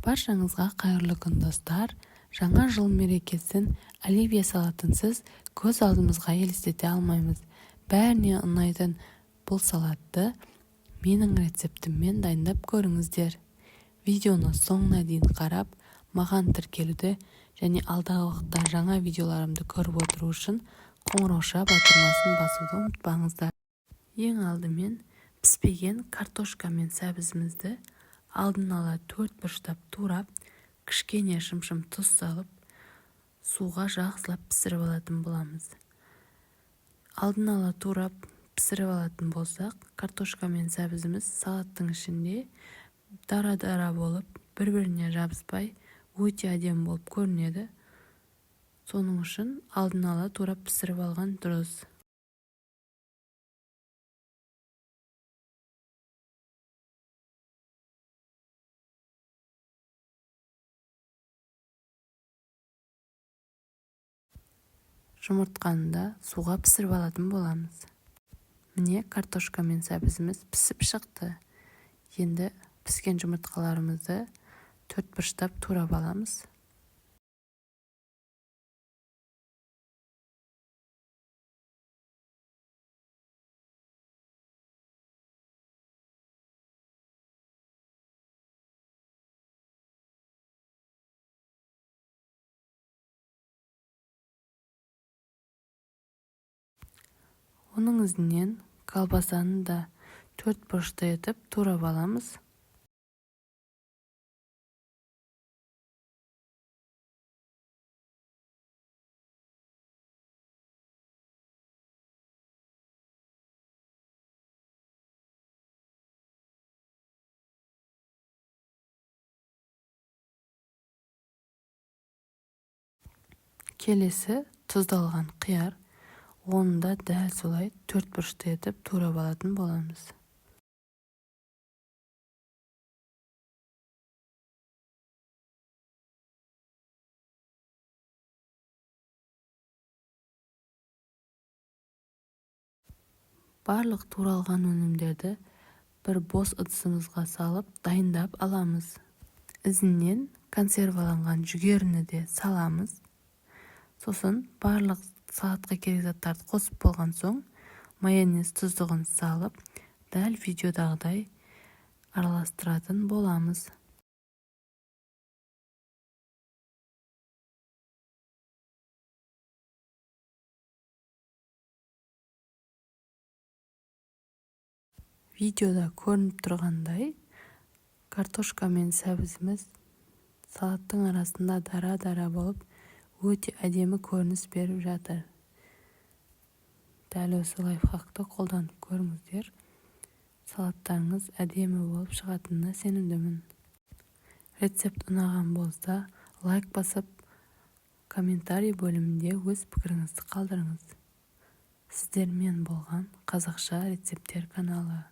Баршаңызға қайырлы күн достар. Жаңа жыл мерекесін оливье салатынсыз көз алдымызға елестете алмаймыз. Бәріне ұнайтын бұл салатты менің рецептіммен дайындап көріңіздер. Видеоны соңына дейін қарап, маған тіркелуді және алдағы уақытта жаңа видеоларымды көріп отыру үшін қоңырауша батырмасын басуды ұмытпаңыздар. Ең алдымен піспеген картошка мен сәбізімізді алдын ала 4 бұрыштап турап, кішкене шымшым тұз салып, суға жақсылап пісіріп алатын боламыз. Алдын ала турап пісіріп алатын болсақ, картошка мен сәбізіміз салаттың ішінде дара-дара болып, бір-біріне жабыспай, өте әдемі болып көрінеді. Соның үшін алдын ала турап пісіріп алған дұрыс. Жұмыртқаны да суға пісіріп алатын боламыз. Міне картошка мен сәбізіміз пісіп шықты. Енді піскен жұмыртқаларымызды 4 бұрыштап турап аламыз. Оның ізінен колбасаны да 4 бұрышты етіп турап аламыз. Келесі тұздалған қияр, оны да дәл солай 4 бұрышты етіп турап алатын боламыз. Барлық туралған өнімдерді бір бос ыдысымызға салып дайындап аламыз. Ізінен консерваланған жүгеріні де саламыз. Сосын барлық салатқа керек заттарды қосып болған соң, майонез тұздығын салып, дәл видеодағыдай араластыратын боламыз. Видеода көрініп тұрғандай, картошка мен сәбізіміз салаттың арасында дара-дара болып, өте әдемі көрініс беріп жатыр. Дәл осы лайфхакты қолданып көріңіздер. Салаттарыңыз әдемі болып шығатынына сенімдімін. Рецепт ұнаған болса, лайк басып, комментарий бөлімінде өз пікіріңізді қалдырыңыз. Сіздермен болған қазақша рецепттер каналы.